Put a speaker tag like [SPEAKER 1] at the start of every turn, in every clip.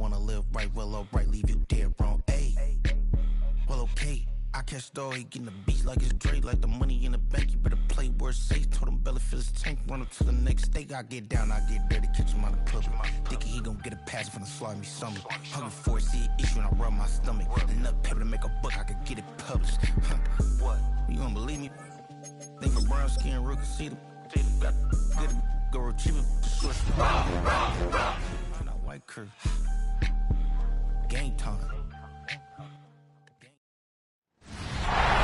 [SPEAKER 1] wanna live right, well, alright, leave you dead wrong. Ayy, well, okay. I catch the dog, he getting the beats like it's Dre, like the money in the bank. You better play where it's safe. Told him belly fill his tank, run him to the next state. I get down, I get dirty, catch him on the club. Thinking he gon' get a pass from the slimy stomach. Hungry for it, see it issue and I rub my stomach. Enough paper to make a buck, I could get it published. What? You don't believe me? Think my brown skin real can see them. Got good go retrieve it. Not white curve. Game time.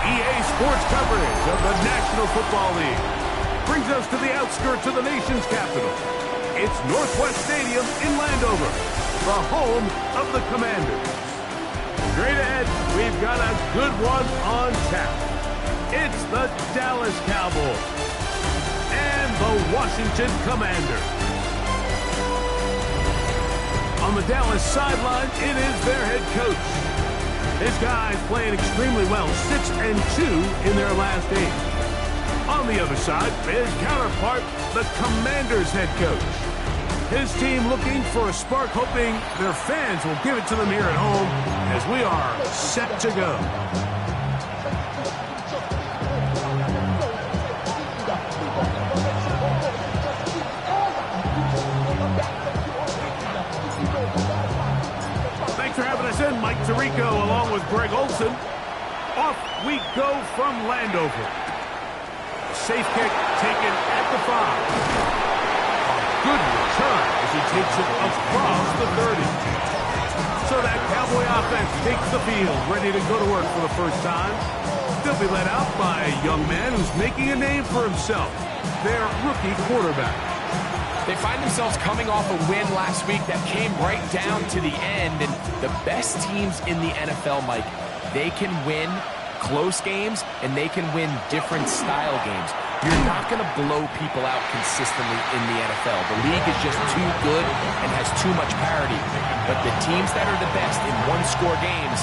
[SPEAKER 2] EA Sports coverage of the National Football League brings us to the outskirts of the nation's capital. It's Northwest Stadium in Landover, the home of the Commanders. Straight ahead, we've got a good one on tap. It's the Dallas Cowboys and the Washington Commanders. On the Dallas sideline, it is their head coach. His guys playing extremely well, 6-2 in their last 8. On the other side, his counterpart, the Commanders head coach. His team looking for a spark, hoping their fans will give it to them here at home as we are set to go. For having us in, Mike Tirico along with Greg Olson. Off we go from Landover. Safe kick taken at the 5. A good return as he takes it across the 30. So that Cowboy offense takes the field, ready to go to work for the first time. They'll be led out by a young man who's making a name for himself, their rookie quarterback.
[SPEAKER 3] They find themselves coming off a win last week that came right down to the end, and the best teams in the NFL, Mike, they can win close games, and they can win different style games. You're not going to blow people out consistently in the NFL. The league is just too good and has too much parity. But the teams that are the best in one-score games,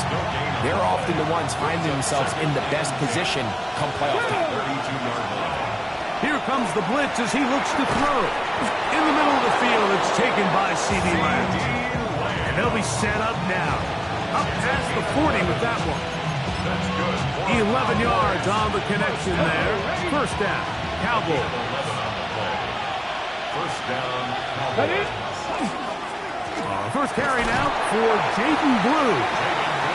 [SPEAKER 3] they're often the ones finding themselves in the best position come playoff time.
[SPEAKER 2] Here comes the blitz as he looks to throw. In the middle of the field, it's taken by C.D. Lamb. And they'll be set up now. Up past the 40 with that one. 11 yards on the connection there. First down, Cowboys.
[SPEAKER 4] First down,
[SPEAKER 2] First carry now for Jaden Blue.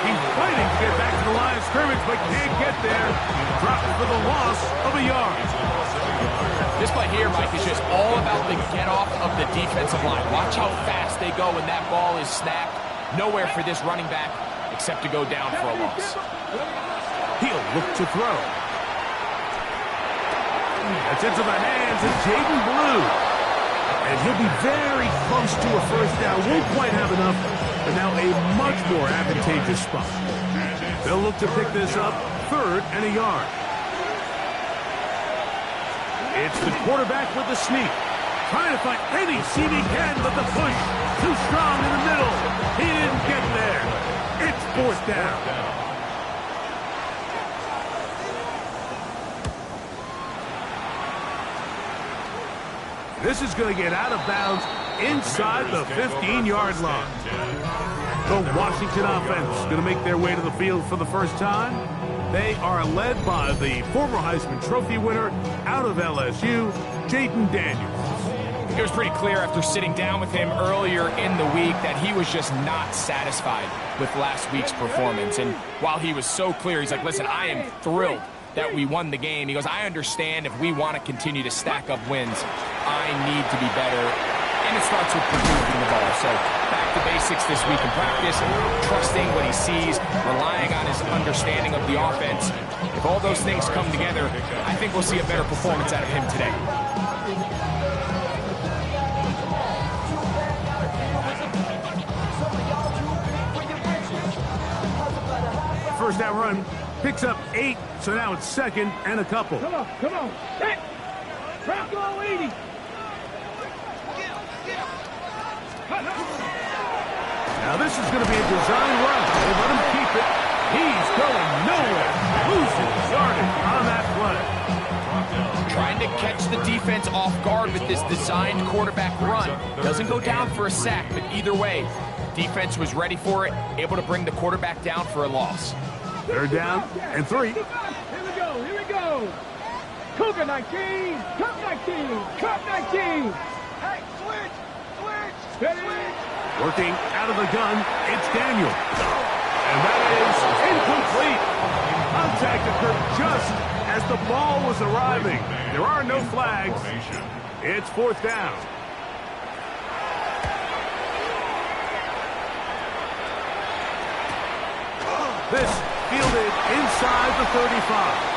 [SPEAKER 2] He's fighting to get back to the line of scrimmage, but can't get there. Dropped for the loss of a yard.
[SPEAKER 3] This play here, Mike, is just all about the get-off of the defensive line. Watch how fast they go when that ball is snapped. Nowhere for this running back except to go down for a loss.
[SPEAKER 2] He'll look to throw. That's into the hands of Jaden Blue. And he'll be very close to a first down. Won't quite have enough, but now a much more advantageous spot. They'll look to pick this up, 3rd and a yard. It's the quarterback with the sneak. Trying to find any seam he can, but the push too strong in the middle. He didn't get there. It's 4th down. This is going to get out of bounds inside the 15-yard line. The Washington offense going to make their way to the field for the first time. They are led by the former Heisman Trophy winner out of LSU, Jayden Daniels.
[SPEAKER 3] It was pretty clear after sitting down with him earlier in the week that he was just not satisfied with last week's performance. And while he was so clear, he's like, listen, I am thrilled that we won the game. He goes, I understand if we want to continue to stack up wins, I need to be better. And it starts with producing the ball. So back to basics this week in practice, trusting what he sees, relying on his understanding of the offense. If all those things come together, I think we'll see a better performance out of him today.
[SPEAKER 2] First down run picks up 8, so now it's 2nd and a couple.
[SPEAKER 5] Come on. Hey, drop goal 80.
[SPEAKER 2] Now this is going to be a design run. They let him keep it. He's going nowhere. Losing yardage on that play.
[SPEAKER 3] Trying to catch the defense off guard with this designed quarterback run. Doesn't go down for a sack, but either way, defense was ready for it, able to bring the quarterback down for a loss.
[SPEAKER 2] They're down and 3.
[SPEAKER 5] Here we go. Cougar 19, Cup 19, Cup 19. Hey, switch.
[SPEAKER 2] Working out of the gun, it's Daniel. And that is incomplete. Contact occurred just as the ball was arriving. There are no flags. It's 4th down. This fielded inside the 35.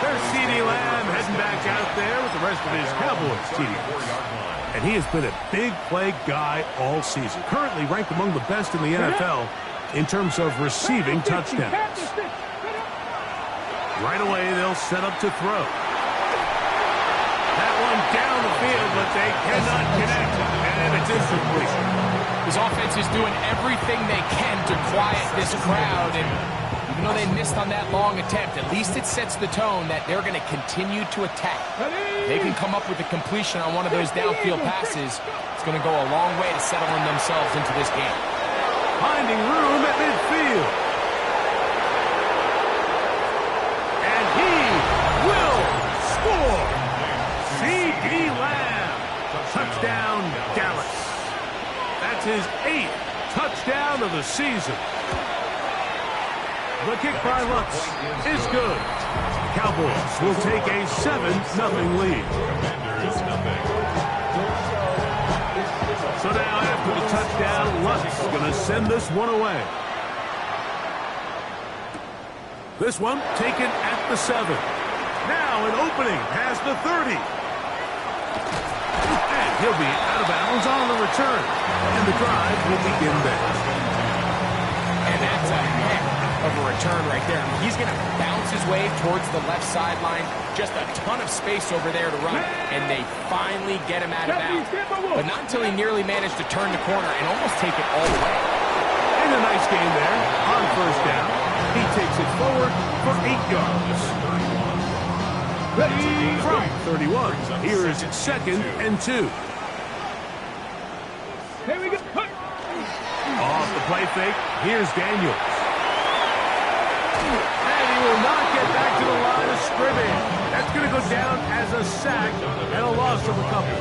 [SPEAKER 2] There's C.D. Lamb heading back out there with the rest of his Cowboys team. And he has been a big play guy all season. Currently ranked among the best in the NFL in terms of receiving touchdowns. Right away, they'll set up to throw. That one down the field, but they cannot connect. And it's incomplete.
[SPEAKER 3] His offense is doing everything they can to quiet this crowd, and even though they missed on that long attempt, at least it sets the tone that they're going to continue to attack. They can come up with a completion on one of those downfield passes. It's going to go a long way to settling themselves into this game.
[SPEAKER 2] Finding room at midfield. And he will score. C.D. Lamb. Touchdown, Dallas. That's his 8th touchdown of the season. The kick by Lutz is good. Cowboys will take a 7-0 lead. So now after the touchdown, Lutz is going to send this one away. This one taken at the 7. Now an opening past the 30. And he'll be out of bounds on the return. And the drive will begin there.
[SPEAKER 3] And that's a heck of a return right there. I mean, he's going to bounce his way towards the left sideline. Just a ton of space over there to run. And they finally get him out of bounds. But not until he nearly managed to turn the corner and almost take it all the way.
[SPEAKER 2] And a nice game there on 1st down. He takes it forward for 8 yards. From 31, here is 2nd and 2.
[SPEAKER 5] Here we go.
[SPEAKER 2] Off the play fake, here's Daniels. And he will not get back to the line of scrimmage. That's going to go down as a sack and a loss of a couple.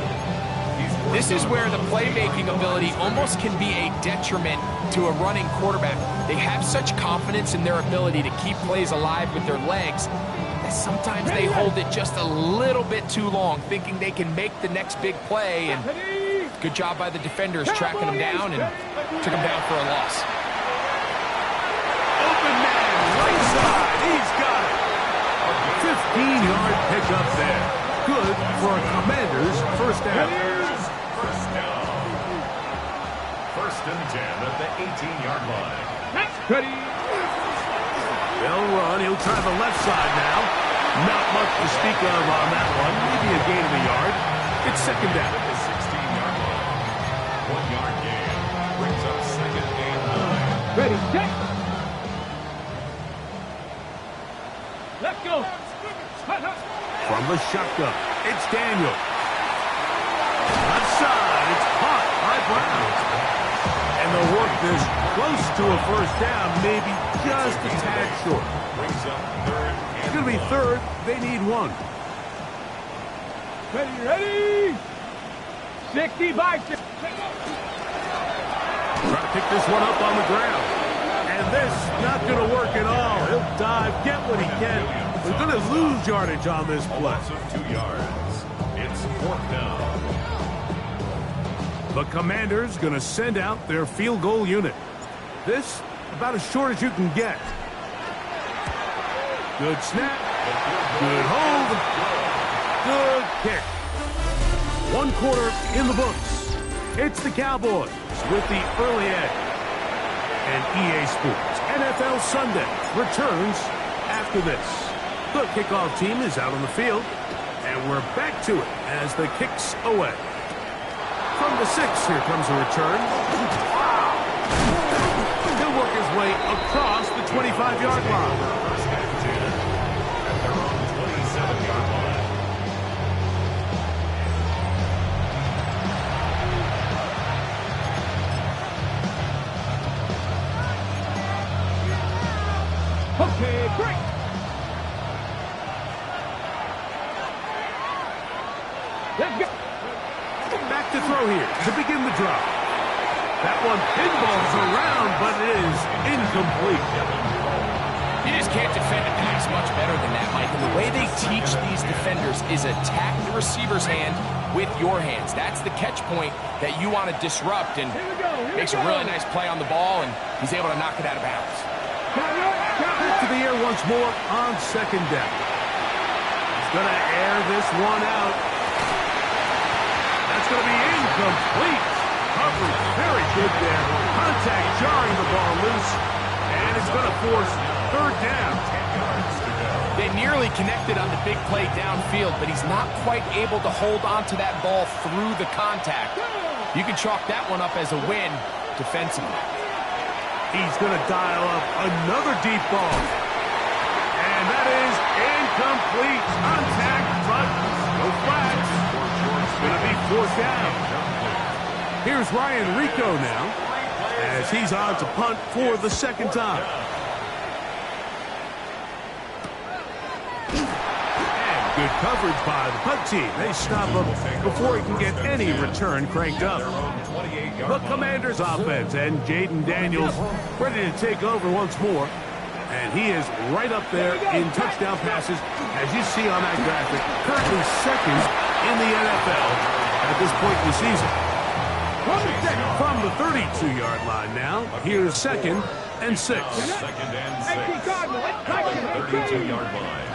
[SPEAKER 3] This is where the playmaking ability almost can be a detriment to a running quarterback. They have such confidence in their ability to keep plays alive with their legs that sometimes they hold it just a little bit too long, thinking they can make the next big play. And good job by the defenders tracking him down and took him down for a loss.
[SPEAKER 2] Open man, right side, he's got it. 15-yard pickup there. Good for a Commander's 1st down.
[SPEAKER 4] First and 10 at the 18-yard line.
[SPEAKER 5] Ready.
[SPEAKER 2] They'll run. He'll try the left side now. Not much to speak of on that one. Maybe a gain of a yard. It's 2nd down.
[SPEAKER 4] At the 16-yard line. 1-yard gain brings up 2nd and 9.
[SPEAKER 5] Ready, check. Let's go.
[SPEAKER 2] From the shotgun, it's Daniel. Left side, it's caught by Brown. And they'll work this close to a 1st down, maybe just a tad short.
[SPEAKER 4] Brings up 3rd
[SPEAKER 2] It's
[SPEAKER 4] and
[SPEAKER 2] going to be 3rd. They need 1.
[SPEAKER 5] Ready. 60 by 6.
[SPEAKER 2] Try to pick this one up on the ground. And this not going to work at all. He'll dive, get what he can. We're going to lose yardage on this play.
[SPEAKER 4] loss of 2 yards. It's 4th down.
[SPEAKER 2] The Commanders going to send out their field goal unit. This about as short as you can get. Good snap. Good hold. Good kick. 1 quarter in the books. It's the Cowboys with the early edge. And EA Sports NFL Sunday returns after this. The kickoff team is out on the field, and we're back to it as the kick's away. From the 6, here comes a return. He'll work his way across the 25-yard line.
[SPEAKER 4] First and 10 at their own 27-yard line.
[SPEAKER 2] throw here to begin the drive. That one pinballs around, but it is incomplete.
[SPEAKER 3] You just can't defend a pass much better than that, Mike. And the way they teach these defenders is attack the receiver's hand with your hands. That's the catch point that you want to disrupt, and makes a really nice play on the ball, and he's able to knock it out of bounds.
[SPEAKER 2] Back to the air once more on second down. He's going to air this one out. That's going to be incomplete. Coverage very good there. Contact jarring the ball loose, and it's going to force third down.
[SPEAKER 3] They nearly connected on the big play downfield, but he's not quite able to hold on to that ball through the contact. You can chalk that one up as a win defensively.
[SPEAKER 2] He's going to dial up another deep ball. And that is incomplete. Contact, but no flags. It's going to be fourth down. Here's Ryan Rico now, as he's on to punt for the second time. And good coverage by the punt team. They stop him before he can get any return cranked up. The Commanders offense and Jaden Daniels ready to take over once more. And he is right up there in touchdown passes, as you see on that graphic. Currently second in the NFL at this point in the season. From the 32-yard line now, here's second and 6.
[SPEAKER 4] Second and 6 at the 32-yard line.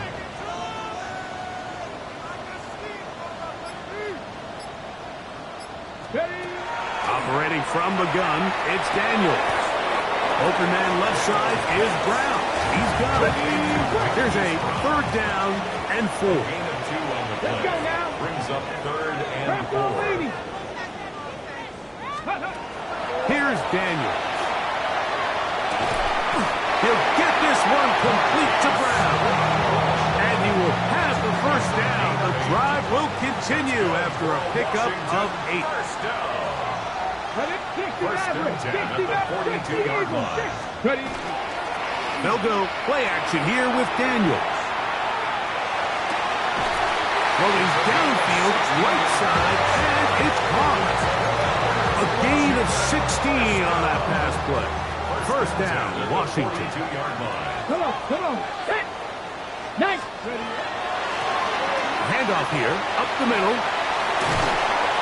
[SPEAKER 2] Operating from the gun, it's Daniels. Open man left side is Brown. He's got it. Here's a third down and 4.
[SPEAKER 4] Gain of 2 on the play. Brings up third and 4.
[SPEAKER 2] Here's Daniels. He'll get this one complete to Brown. And he will have the first down. The drive will continue after a pickup of 8.
[SPEAKER 4] First and 10 at the 42-yard line.
[SPEAKER 2] They'll go play action here with Daniels. Well, he's downfield, right side, and it's caught. A gain of 16 on that pass play. First down, Washington.
[SPEAKER 4] 42-yard line.
[SPEAKER 5] Come on. Set. Nice.
[SPEAKER 2] Handoff here, up the middle.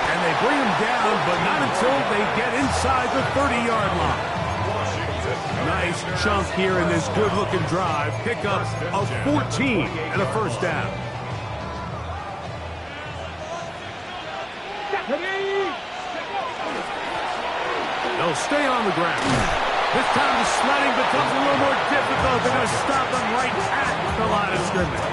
[SPEAKER 2] And they bring him down, but not until they get inside the 30-yard line. Nice chunk here in this good-looking drive. Pickup of 14 and a first down. They'll stay on the ground. This time the sledding becomes a little more difficult. They're going to stop them right at the line of scrimmage.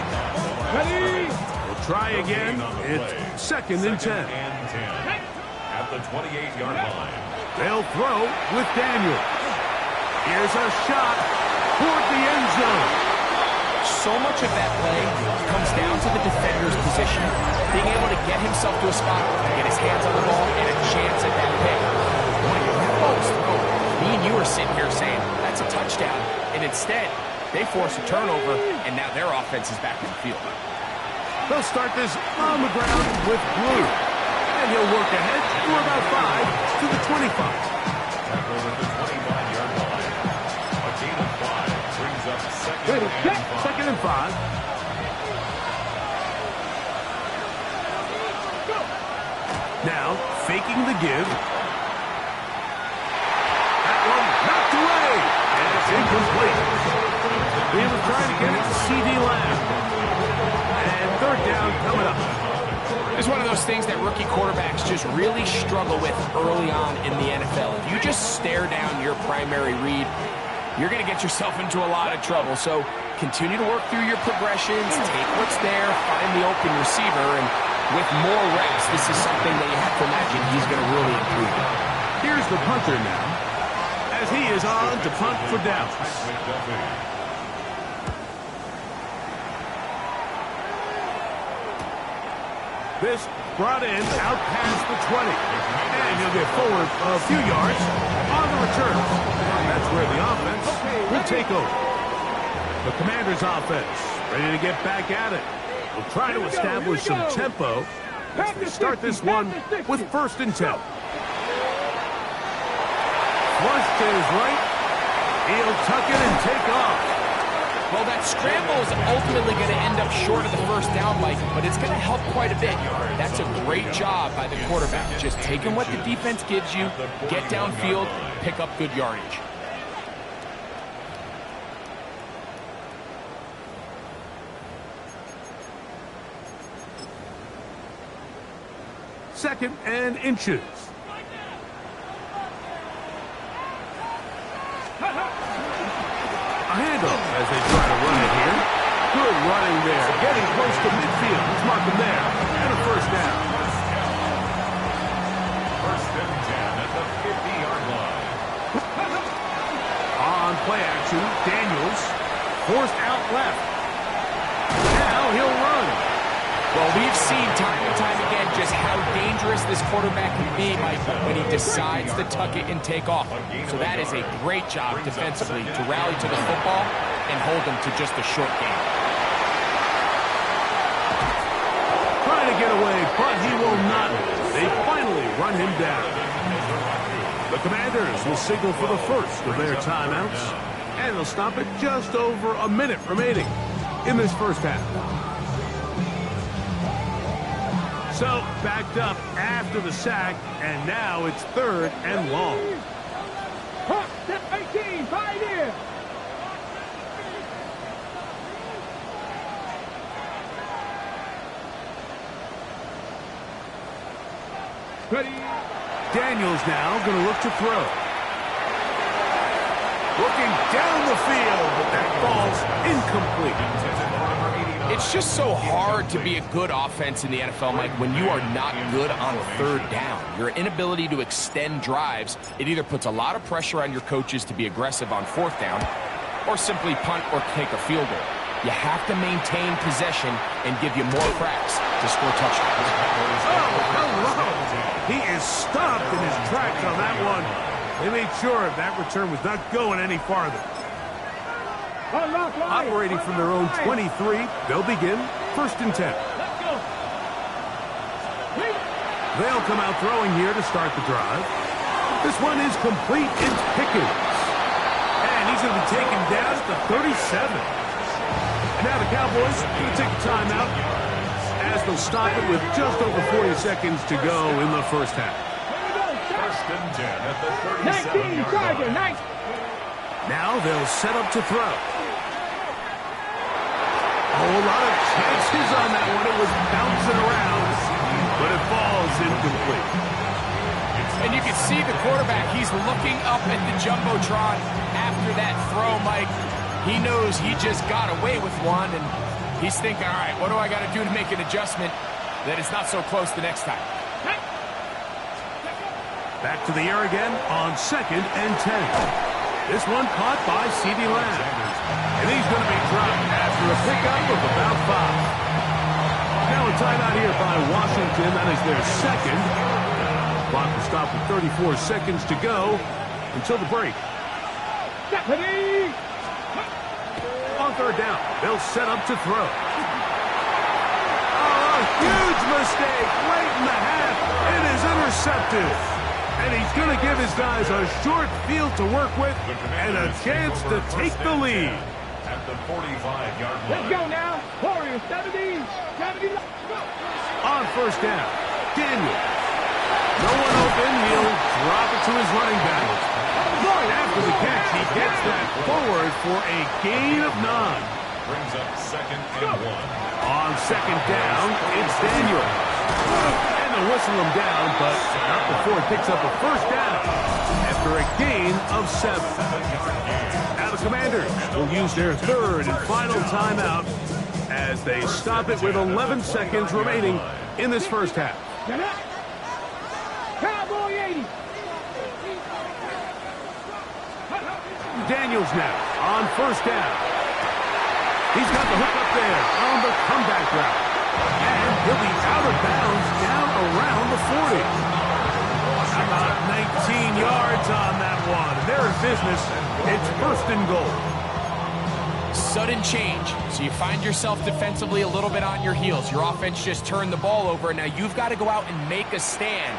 [SPEAKER 2] We'll try again. It's second and 10.
[SPEAKER 4] At the 28-yard line.
[SPEAKER 2] They'll throw with Daniel. Here's a shot toward the end zone.
[SPEAKER 3] So much of that play comes down to the defender's position, being able to get himself to a spot, get his hands on the ball, and a chance at that pick. When that ball's thrown, me and you are sitting here saying, that's a touchdown. And instead, they force a turnover, and now their offense is back in the field.
[SPEAKER 2] They'll start this on the ground with Blue. And he'll work ahead for about 5 to the 25.
[SPEAKER 4] Tackle at the 25-yard line. A gain of 5 brings up second and 5.
[SPEAKER 2] Second and 5. Now, faking the give. That one knocked away. And it's incomplete. He was trying to get it to C.D. Lamb. And third down coming up.
[SPEAKER 3] It's one of those things that rookie quarterbacks just really struggle with early on in the NFL. If you just stare down your primary read, you're going to get yourself into a lot of trouble. So continue to work through your progressions, take what's there, find the open receiver, and with more reps, this is something that you have to imagine he's going to really improve.
[SPEAKER 2] Here's the punter now, as he is on to punt for Dallas. This brought in out past the 20. And he'll get forward a few yards on the return. That's where the offense will take over. The Commanders' offense ready to get back at it. We'll try to establish some tempo as they start this one with 1st and 10. Flush to his right. He'll tuck it and take off.
[SPEAKER 3] Well, that scramble is ultimately going to end up short of the 1st down, Mike, but it's going to help quite a bit. That's a great job by the quarterback. Just taking what the defense gives you, get downfield, pick up good yardage.
[SPEAKER 2] Second and inches. A handoff as they try to run it here. Good running there. Getting close to midfield. Let's mark him there. And a 1st down.
[SPEAKER 4] 1st and 10 at the 50-yard line.
[SPEAKER 2] On play action, Daniels forced out left. Now he'll run.
[SPEAKER 3] Well, we've seen time and time again just how dangerous this quarterback can be, Mike, when he decides to tuck it and take off. So that is a great job defensively to rally to the football and hold them to just a short game.
[SPEAKER 2] Trying to get away, but he will not. They finally run him down. The Commanders will signal for the 1st of their timeouts, and they'll stop it just over a minute remaining in this 1st half. So, backed up after the sack, and now it's 3rd and long.
[SPEAKER 5] Step 18, pioneer. Ready.
[SPEAKER 2] Daniels now going to look to throw. Looking down the field, but that ball's incomplete.
[SPEAKER 3] It's just so hard to be a good offense in the NFL, Mike, when you are not good on 3rd down. Your inability to extend drives, it either puts a lot of pressure on your coaches to be aggressive on 4th down or simply punt or take a field goal. You have to maintain possession and give you more cracks to score touchdowns.
[SPEAKER 2] Oh, hello. He is stopped in his tracks on that one. They made sure that return was not going any farther. Operating from their own 23, they'll begin 1st and 10. They'll come out throwing here to start the drive. This one is complete. It's Pickens. And he's going to be taken down at the 37. And now the Cowboys going to take a timeout as they'll stop it with just over 40 seconds to go in the 1st half.
[SPEAKER 4] 1st and 10 at the 37-yard line.
[SPEAKER 2] Now they'll set up to throw. A whole lot of chances on that one. It was bouncing around, but it falls incomplete.
[SPEAKER 3] And you can see the quarterback, he's looking up at the Jumbotron after that throw, Mike. He knows he just got away with one, and he's thinking, all right, what do I got to do to make an adjustment that it's not so close the next time?
[SPEAKER 2] Back to the air again on 2nd and 10. This one caught by CeeDee Lamb. And he's going to be dropped after a pickup of about 5. Now a timeout here by Washington. That is their 2nd. Clock will stop with 34 seconds to go until the break. On 3rd down, they'll set up to throw. Oh, a huge mistake late in the half. It is intercepted. And he's going to give his guys a short field to work with and a chance to take the lead.
[SPEAKER 4] At the 45-yard line.
[SPEAKER 5] Let's go now. Warriors, 70.
[SPEAKER 2] On 1st down, Daniel. No one open. He'll drop it to his running back. After the catch, he gets that forward for a gain of 9.
[SPEAKER 4] Brings up 2nd and 1.
[SPEAKER 2] On 2nd down, it's Daniel. And they'll whistle him down, but not before he picks up a 1st down after a gain of 7. Now the Commanders will use their 3rd and final timeout as they stop it with 11 seconds remaining in this 1st half.
[SPEAKER 5] Cowboy 80.
[SPEAKER 2] Daniels now on 1st down. He's got the hook up there on the comeback route. And he'll be out of bounds down around the 40. About 19 yards on that one. They're in business. It's 1st and goal.
[SPEAKER 3] sudden change, so you find yourself defensively a little bit on your heels. Your offense just turned the ball over. Now you've got to go out and make a stand.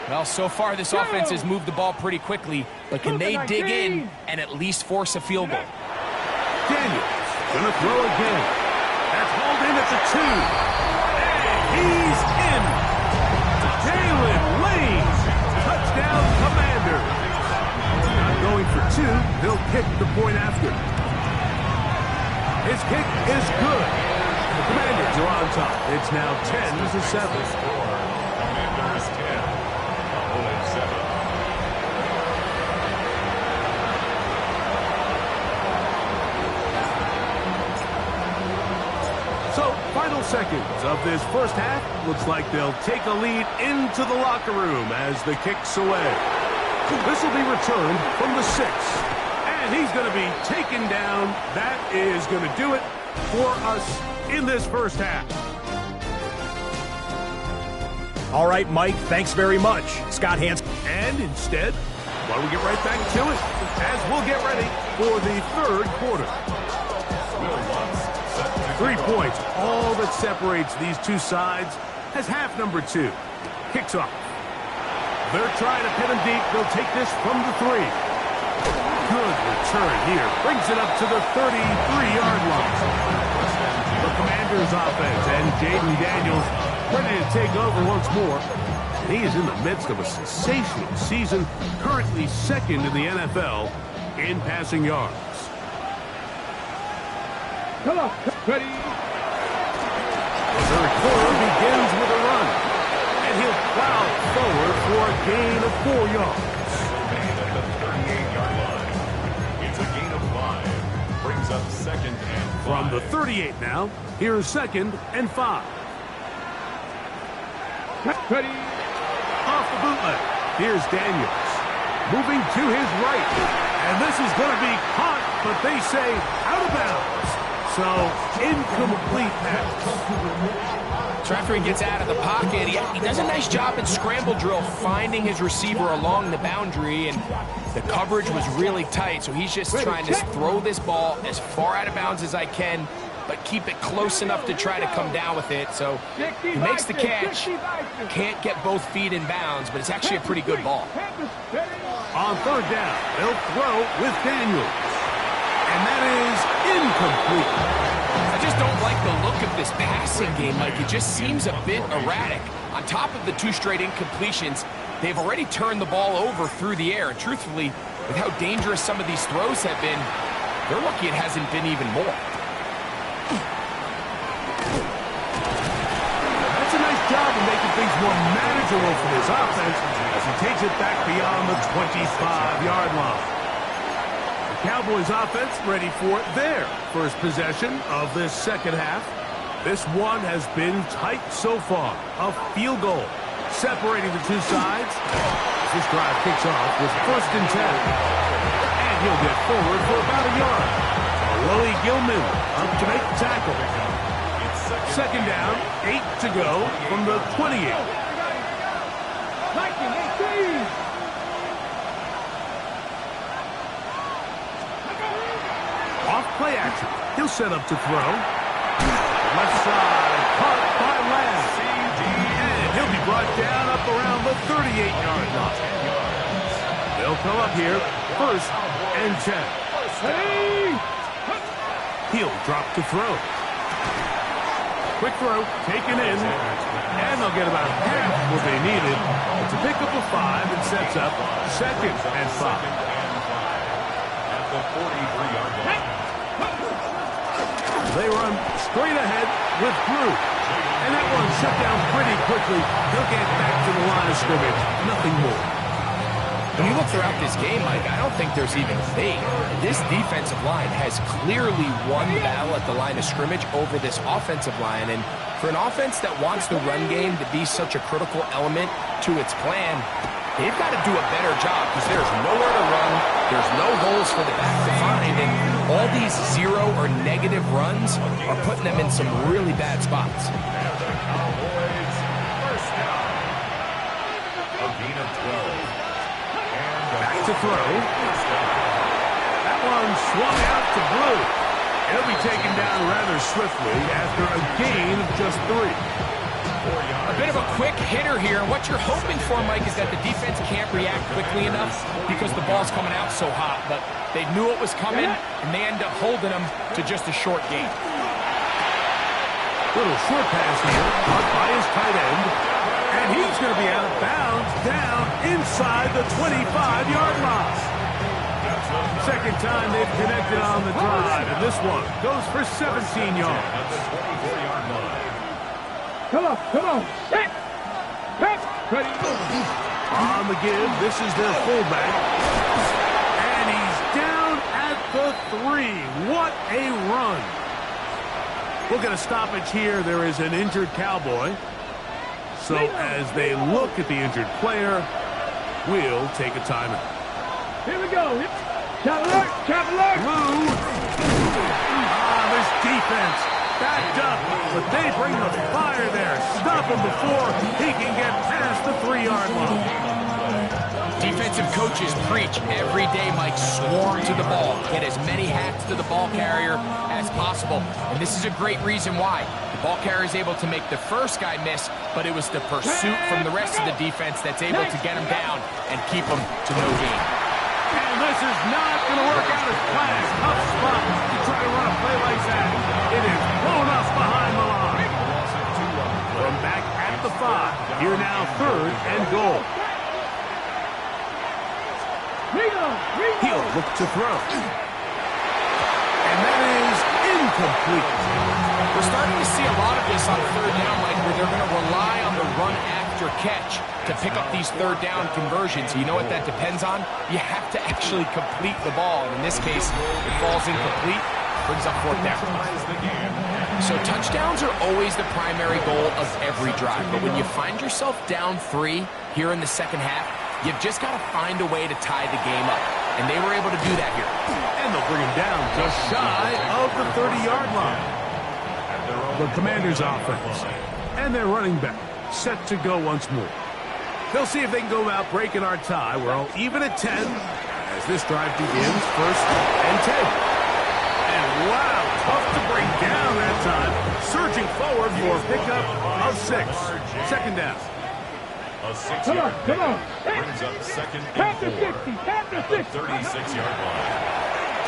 [SPEAKER 3] Well, so far this offense has moved the ball pretty quickly, but can they dig in and at least force a field goal?
[SPEAKER 2] Daniels gonna throw again. That's hauled in at the 2. And he's in. Jalen Lane. Touchdown, Commander. Not going for 2. He'll kick the point after. His kick is good. The Commanders are on top. It's now 10-7.
[SPEAKER 4] Commanders 10, Cowboys 7.
[SPEAKER 2] So, final seconds of this first half. Looks like they'll take a lead into the locker room as the kick's away. This will be returned from the 6. And he's going to be taken down. That is going to do it for us in this first half.
[SPEAKER 6] All right, Mike, thanks very much. Scott Hans.
[SPEAKER 2] And instead, why don't we get right back to it as we'll get ready for the third quarter. 3 points, all that separates these two sides as half number 2 kicks off. They're trying to pin him deep. They'll take this from the 3. Good return here. Brings it up to the 33-yard line. The Commanders offense and Jaden Daniels ready to take over once more. And he is in the midst of a sensational season, currently second in the NFL in passing yards.
[SPEAKER 5] Come on, ready.
[SPEAKER 2] The third quarter begins with a run. And he'll plow forward for a gain of 4 yards.
[SPEAKER 4] At the 38-yard line. It's a gain of 5. Brings up 2nd and 5.
[SPEAKER 2] From the 38 now, here's 2nd and 5.
[SPEAKER 5] Ready.
[SPEAKER 2] Off the bootleg. Here's Daniels. Moving to his right. And this is going to be caught, but they say out of bounds. So, incomplete pass.
[SPEAKER 3] So after he gets out of the pocket, he does a nice job in scramble drill finding his receiver along the boundary, and the coverage was really tight, so he's just trying to throw this ball as far out of bounds as I can, but keep it close enough to try to come down with it. So he makes the catch, can't get both feet in bounds, but it's actually a pretty good ball.
[SPEAKER 2] On third down, they'll throw with Daniels. And that is incomplete.
[SPEAKER 3] I just don't like the look of this passing game, Mike. It just seems a bit erratic. On top of the 2 straight incompletions, they've already turned the ball over through the air. And truthfully, with how dangerous some of these throws have been, they're lucky it hasn't been even more.
[SPEAKER 2] That's a nice job of making things more manageable for this offense as he takes it back beyond the 25-yard line. Cowboys offense ready for their first possession of this second half. This one has been tight so far. A field goal separating the two sides. This drive kicks off with 1st and 10. And he'll get forward for about a yard. Willie Gilman up to make the tackle. 2nd down, 8 to go from the 28. Off play action. He'll set up to throw. Left side, caught by Lamb. And he'll be brought down up around the 38-yard line. They'll come up here, 1st and 10. He'll drop to throw. Quick throw, taken in. And they'll get about half what they needed. It's a pickup of 5 and sets up 2nd and 5.
[SPEAKER 4] At the 43-yard line.
[SPEAKER 2] They run straight ahead with Drew. And that one shut down pretty quickly. He'll get back to the line of scrimmage. Nothing more.
[SPEAKER 3] When you look throughout this game, Mike, I don't think there's even debate. This defensive line has clearly won the battle at the line of scrimmage over this offensive line. And for an offense that wants the run game to be such a critical element to its plan, they've got to do a better job because there's nowhere to run. There's no holes for the back to find. And all these 0 or negative runs are putting them in some really bad spots.
[SPEAKER 4] Cowboys first down. A gain of 12.
[SPEAKER 2] Back to throw. That one swung out to Blue. He'll be taken down rather swiftly after a gain of just 3.
[SPEAKER 3] A bit of a quick hitter here. What you're hoping for, Mike, is that the defense can't react quickly enough because the ball's coming out so hot. But they knew it was coming, and they end up holding them to just a short gain.
[SPEAKER 2] Little short pass here, caught by his tight end. And he's going to be out of bounds down inside the 25-yard line. Second time they've connected on the drive, and this one goes for 17 yards.
[SPEAKER 5] Come on. Set. Ready.
[SPEAKER 2] On the give, this is their fullback. And he's down at the 3. What a run. We'll get a stoppage here. There is an injured Cowboy. So as they look at the injured player, we'll take a timeout.
[SPEAKER 5] Here we go. Chop alert.
[SPEAKER 2] Blue. This defense backed up, but they bring the fire there. Stop him before he can get past the 3-yard line.
[SPEAKER 3] Defensive coaches preach every day, Mike, swarm to the ball. Get as many hacks to the ball carrier as possible. And this is a great reason why. The ball carrier is able to make the first guy miss, but it was the pursuit from the rest of the defense that's able to get him down and keep him to no gain.
[SPEAKER 2] And this is not going to work out as planned. Tough spot to try to run a play like that. It is blown up behind the line. From back at the 5. Here now 3rd and goal. He'll look to throw. And that is incomplete.
[SPEAKER 3] We're starting to see a lot of this on 3rd down, Mike, where they're going to rely on the run after catch to pick up these 3rd down conversions. You know what that depends on? You have to actually complete the ball. And in this case, it falls incomplete, brings up 4th down. So touchdowns are always the primary goal of every drive. But when you find yourself down 3 here in the second half, you've just got to find a way to tie the game up. And they were able to do that here.
[SPEAKER 2] And they'll bring him down just shy of the 30-yard line. The Commanders' offense and their running back set to go once more. They'll see if they can go about breaking our tie. We're all even at 10 as this drive begins. 1st and 10. And wow, tough to bring down that time. Surging forward for a pickup of 6. 2nd down.
[SPEAKER 4] A 6-yard
[SPEAKER 5] Come on.
[SPEAKER 4] brings up 2nd and 4.
[SPEAKER 5] Tap the 60.
[SPEAKER 4] At the 36-yard line.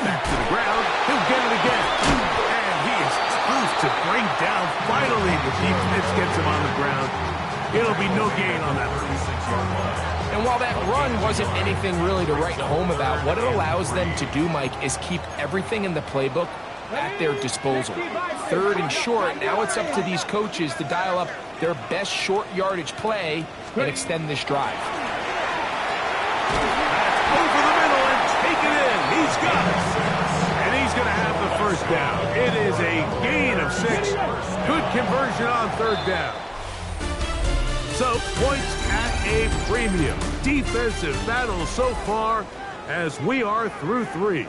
[SPEAKER 2] Back to the ground. He'll get it again. And he is tough to bring down. Finally, the defense gets him on the ground. It'll be no gain on that 36-yard line.
[SPEAKER 3] And while that run wasn't anything really to write home about, what it allows them to do, Mike, is keep everything in the playbook at their disposal. 3rd and short, now it's up to these coaches to dial up their best short yardage play and extend this drive.
[SPEAKER 2] Over the middle and take it in. He's got it. And he's going to have the 1st down. It is a gain of 6. Good conversion on 3rd down. So, points at a premium. Defensive battle so far as we are through 3.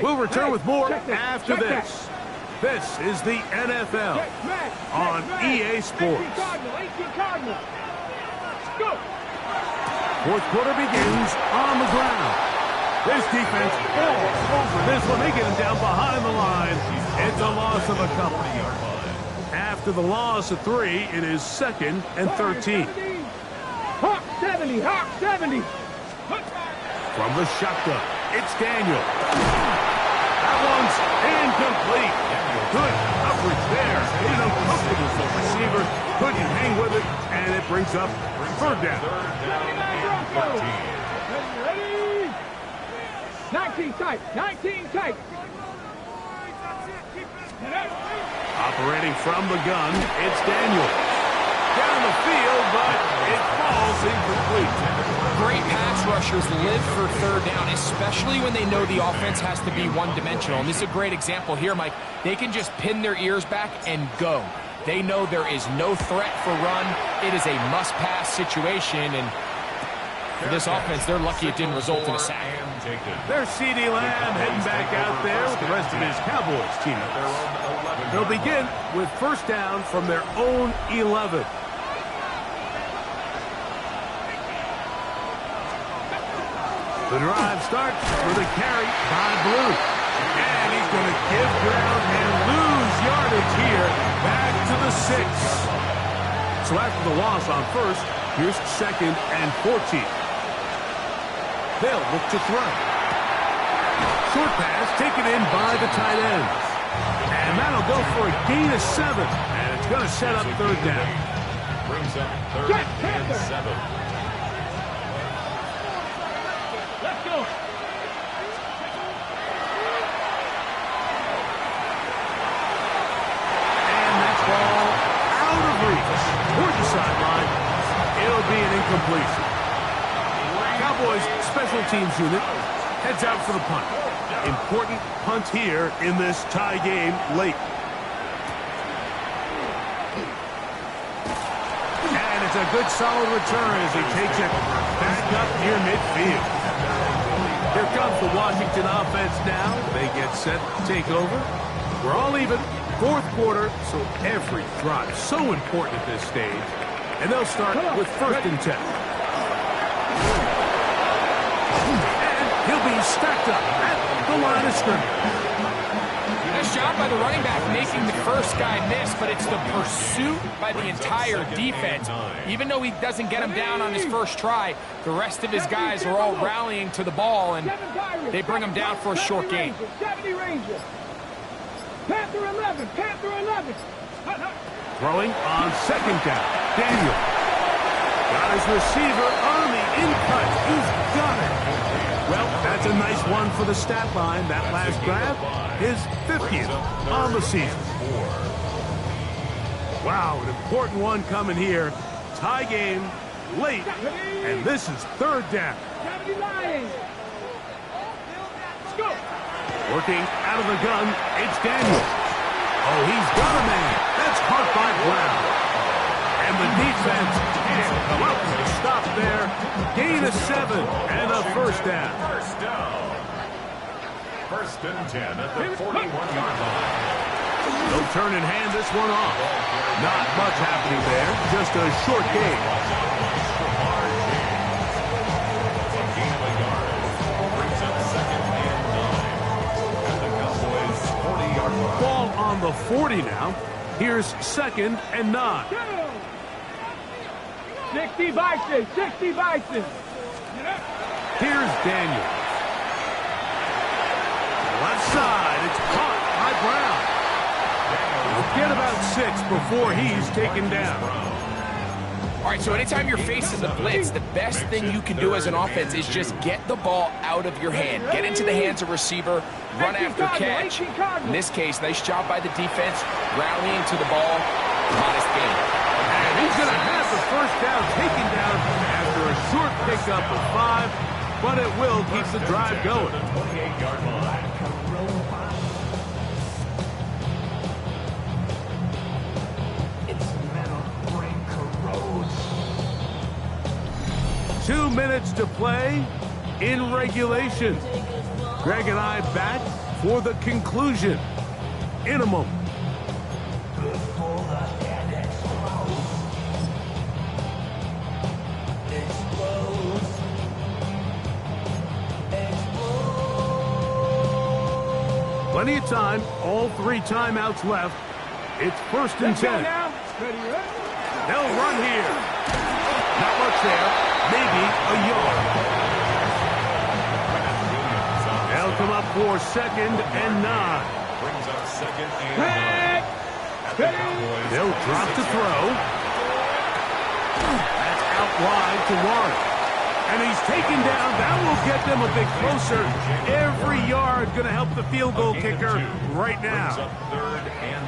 [SPEAKER 2] We'll return with more after this. This is the NFL on EA Sports. 4th quarter begins on the ground. This defense all over this one. They get him down behind the line. It's a loss of a couple. After the loss of 3, it is 2nd and 13.
[SPEAKER 5] Hawk 70.
[SPEAKER 2] From the shotgun, it's Daniel. That one's incomplete. Good coverage there. He's uncomfortable for the receiver. Couldn't hang with it, and it brings up 3rd down.
[SPEAKER 5] 19 tight.
[SPEAKER 2] Operating from the gun, it's Daniel. Down the field, but it falls incomplete.
[SPEAKER 3] Great pass rushers live for 3rd down, especially when they know the offense has to be one-dimensional. And this is a great example here, Mike. They can just pin their ears back and go. They know there is no threat for run. It is a must-pass situation, and for this offense, they're lucky it didn't result in a sack.
[SPEAKER 2] There's C.D. Lamb heading back out there with the rest of his Cowboys teammates. They'll begin with 1st down from their own 11. The drive starts with a carry by Blue. And he's going to give ground and lose yardage here. Back to the 6. So after the loss on first, here's 2nd and 14. They'll look to throw. Short pass taken in by the tight end. And that'll go for a gain of 7. And it's going to set up 3rd down.
[SPEAKER 4] Brings up 3rd and 7.
[SPEAKER 5] Let's go.
[SPEAKER 2] And that's ball out of reach. Toward the sideline. It'll be an incompletion. Cowboys special teams unit heads out for the punt. Important punt here in this tie game late. And it's a good solid return as he takes it back up near midfield. Here comes the Washington offense now. They get set to take over. We're all even. 4th quarter, so every drive so important at this stage. And they'll start with 1st and 10. And he'll be stacked up at the line of scrimmage.
[SPEAKER 3] Nice job by the running back making the first guy miss, but it's the pursuit by the entire defense. Even though he doesn't get him down on his first try, the rest of his guys are all rallying to the ball, and they bring him down for a short gain.
[SPEAKER 5] 70 Rangers. Panther 11. Panther 11.
[SPEAKER 2] Throwing on 2nd down. Daniel. Got his receiver on the in-cut. He's got it. Well, that's a nice one for the stat line. That last grab, his 50th on the season. Wow, an important one coming here. Tie game, late, and this is 3rd down.
[SPEAKER 5] 70 Lions. Let's go.
[SPEAKER 2] Working out of the gun, it's Daniel. Oh, he's got a man. That's caught by Brown. And the defense can't come up with a stop there. Gain of 7 and a 1st down.
[SPEAKER 4] 1st and 10 at the 41-yard line.
[SPEAKER 2] They'll turn and hand this one off. Not much happening there. Just a short gain.
[SPEAKER 4] A gain of a yard. Brings up 2nd and 9 at the Cowboys' 40-yard line.
[SPEAKER 2] Ball on the 40 now. Here's 2nd and 9.
[SPEAKER 5] 60 Bison. 60 Bison.
[SPEAKER 2] Here's Daniel. Left side. It's caught by Brown. We'll get about 6 before he's taken down.
[SPEAKER 3] All right, so anytime you're facing the blitz, the best thing you can do as an offense is just get the ball out of your hand. Get into the hands of receiver, run after catch. In this case, nice job by the defense, rallying to the ball. Modest gain.
[SPEAKER 2] And he's going to have the 1st down taken down after a short pickup of 5, but it will keep the drive going.
[SPEAKER 4] 28-yard line.
[SPEAKER 2] 2 minutes to play in regulation. Greg and I back for the conclusion in a moment. Plenty of time, all 3 timeouts left. It's 1st and 10. They'll run here. Not much there, maybe a yard. They'll come up for 2nd and 9.
[SPEAKER 4] Brings up 2nd and 9.
[SPEAKER 2] They'll drop to throw. That's out wide to Warren. And he's taken down. That will get them a bit closer. Every yard going to help the field goal kicker right now.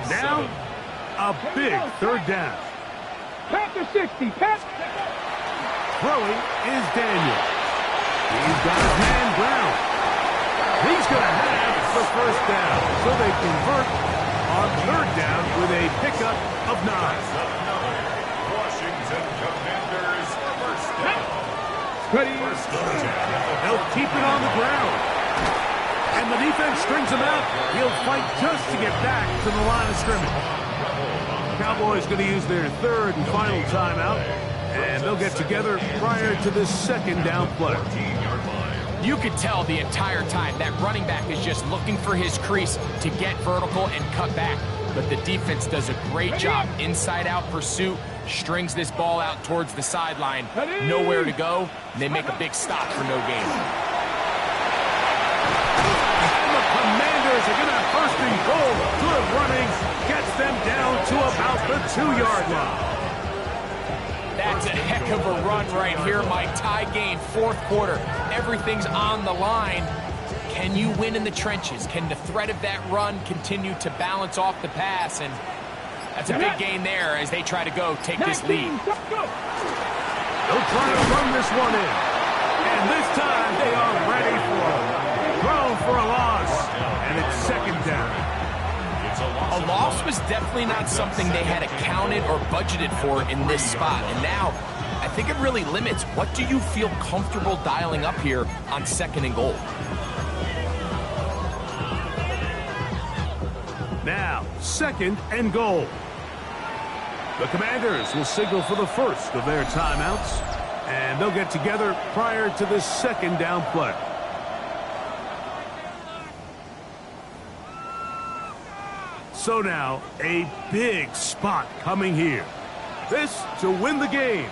[SPEAKER 2] Now, a big 3rd down.
[SPEAKER 5] Panther 60. Panther.
[SPEAKER 2] Throwing is Daniel. He's got his man Brown. He's going to have the 1st down. So they convert on 3rd down with a pickup of 9.
[SPEAKER 4] Washington Commanders 1st down.
[SPEAKER 2] They'll keep it on the ground. And the defense strings him out. He'll fight just to get back to the line of scrimmage. Cowboys going to use their 3rd and final timeout. And they'll get together prior to this 2nd down play.
[SPEAKER 3] You could tell the entire time that running back is just looking for his crease to get vertical and cut back. But the defense does a great job. Inside-out pursuit, strings this ball out towards the sideline. Nowhere to go, and they make a big stop for no gain.
[SPEAKER 2] And the Commanders are going to have first and goal. Good running gets them down to about the 2-yard line.
[SPEAKER 3] That's a heck of a run right here, Mike. Tie game, fourth quarter. Everything's on the line. Can you win in the trenches? Can the threat of that run continue to balance off the pass? And that's a big gain there as they try to take this lead.
[SPEAKER 2] They'll try to run this one in. And this time they are ready for it. Thrown for a loss. And it's second down.
[SPEAKER 3] A loss was definitely not something they had accounted or budgeted for in this spot. And now, I think it really limits. What do you feel comfortable dialing up here on second and goal?
[SPEAKER 2] Now, second and goal. The Commanders will signal for the first of their timeouts. And they'll get together prior to the second down play. So now, a big spot coming here. This to win the game.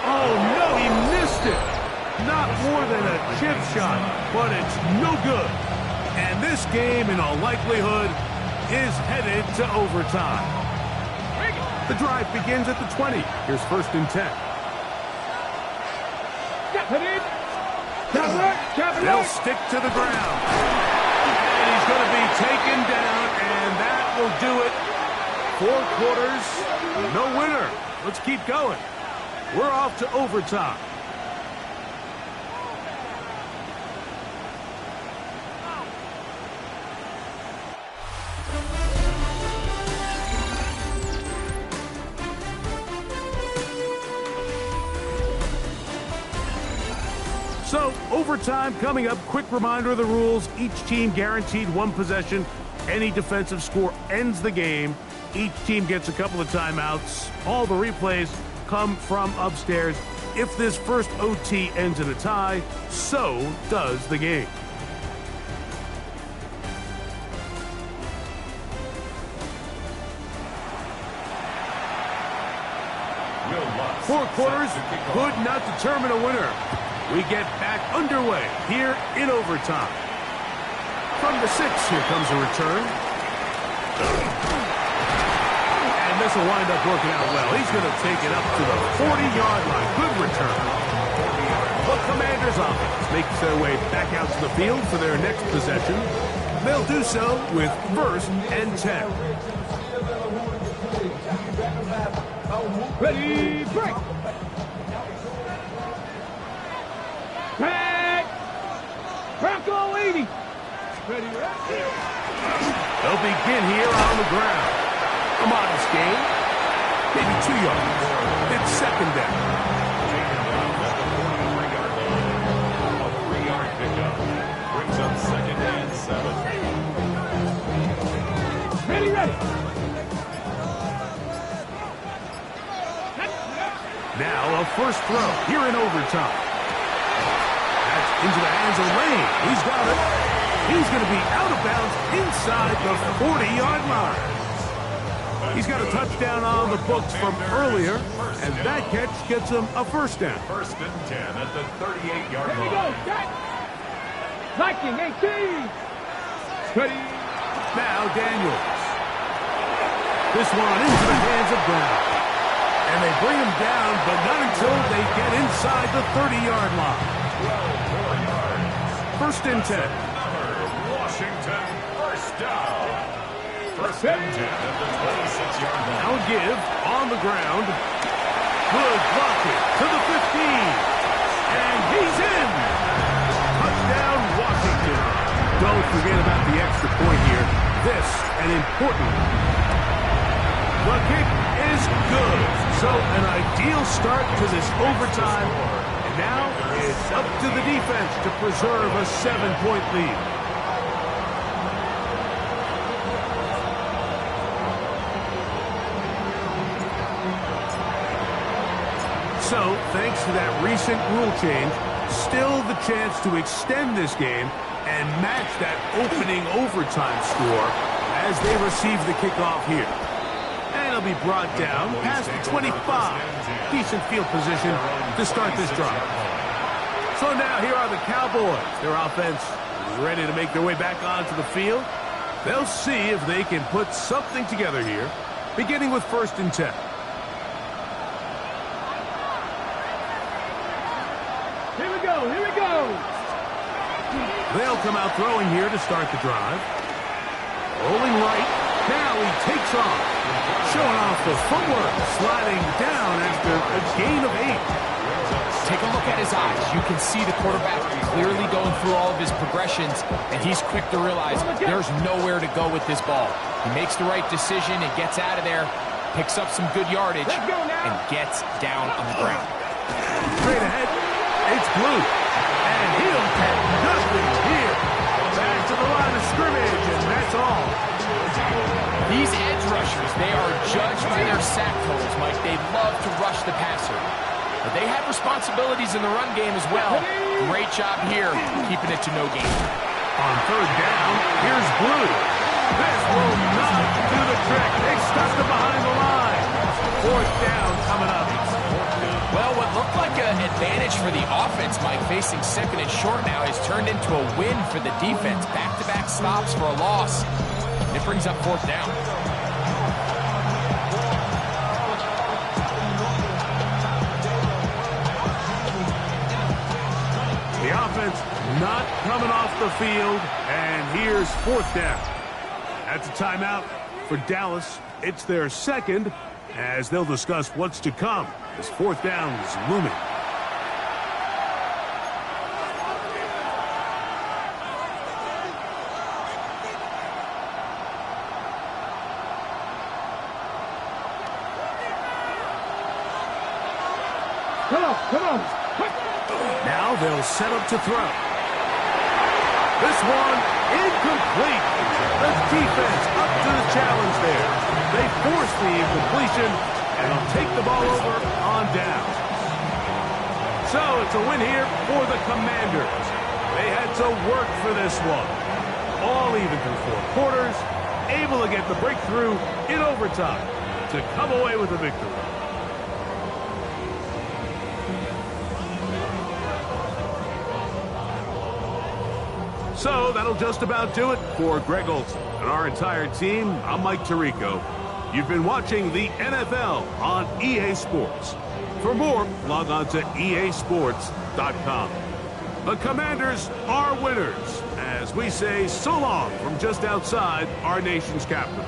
[SPEAKER 2] Oh, no, he missed it. Not more than a chip shot, but it's no good. And this game, in all likelihood, is headed to overtime. The drive begins at the 20. Here's first and 10. They'll stick to the ground. And he's going to be taken down, and that will do it. 4 quarters, no winner. Let's keep going. We're off to overtime. So, overtime coming up. Quick reminder of the rules. Each team guaranteed 1 possession. Any defensive score ends the game. Each team gets a couple of timeouts. All the replays come from upstairs. If this first OT ends in a tie, so does the game. Four quarters could not determine a winner. We get back underway here in overtime. From the 6, here comes a return. And this will wind up working out well. He's going to take it up to the 40-yard line. Good return. The Commanders' offense makes their way back out to the field for their next possession. They'll do so with first and 10.
[SPEAKER 5] Ready, break! Back! Bronco 80! Ready,
[SPEAKER 2] They'll begin here on the ground. A modest gain. Maybe 2 yards. It's second down.
[SPEAKER 4] A 3-yard pickup brings up second and 7.
[SPEAKER 5] ready, ready!
[SPEAKER 2] Now a first throw here in overtime. That's into the hands of Lane. He's got it. He's going to be out of bounds inside the 40-yard line. He's got a touchdown on the books from earlier, and that catch gets him a first down.
[SPEAKER 4] First and 10 at the 38-yard
[SPEAKER 5] Here we
[SPEAKER 4] line.
[SPEAKER 5] go, set! Viking 18! Ready!
[SPEAKER 2] Now Daniels. This one into the hands of Brown. And they bring him down, but not until they get inside the 30-yard line.
[SPEAKER 4] 12 yards.
[SPEAKER 2] First and 10.
[SPEAKER 4] Washington, first down. First and 10 at the 26-yard line.
[SPEAKER 2] Now a give on the ground. Good blocking to the 15. And he's in. Touchdown, Washington. Don't forget about the extra point here. This, an important one. The kick is good. So an ideal start to this overtime. And now it's up to the defense to preserve a 7-point lead. So thanks to that recent rule change, still the chance to extend this game and match that opening overtime score as they receive the kickoff here. And it'll be brought down past the 25. Decent field position to start this drive. So now here are the Cowboys. Their offense is ready to make their way back onto the field. They'll see if they can put something together here, beginning with 1st and 10.
[SPEAKER 5] Here we go, here we go.
[SPEAKER 2] They'll come out throwing here to start the drive. Rolling right. Now he takes off. Showing off the footwork. Sliding down after a gain of 8.
[SPEAKER 3] Take a look at his eyes. You can see the quarterback clearly going through all of his progressions, and he's quick to realize there's nowhere to go with this ball. He makes the right decision and gets out of there, picks up some good yardage, and gets down on the ground.
[SPEAKER 2] Straight ahead, it's Blue. And he'll have nothing here. Back to the line of scrimmage, and that's all.
[SPEAKER 3] These edge rushers, they are judged by their sack totals, Mike. They love to rush the passer. But they have responsibilities in the run game as well. Great job here, keeping it to no gain.
[SPEAKER 2] On 3rd down, here's Blue. This will not do the trick. They stuck him behind the line. 4th down coming up.
[SPEAKER 3] Well, what looked like an advantage for the offense, Mike, facing 2nd and short now, has turned into a win for the defense. Back-to-back stops for a loss. It brings up 4th down.
[SPEAKER 2] The offense not coming off the field, and here's 4th down. That's a timeout for Dallas. It's their 2nd, as they'll discuss what's to come as 4th down is looming.
[SPEAKER 5] Come on.
[SPEAKER 2] Now they'll set up to throw. This one incomplete. The defense up to the challenge there. They force the incompletion, and they'll take the ball over on down. So it's a win here for the Commanders. They had to work for this one. All even through 4 quarters, able to get the breakthrough in overtime to come away with a victory. So that'll just about do it for Greg Olsen and our entire team. I'm Mike Tirico. You've been watching the NFL on EA Sports. For more, log on to easports.com. The Commanders are winners, as we say so long from just outside our nation's capital.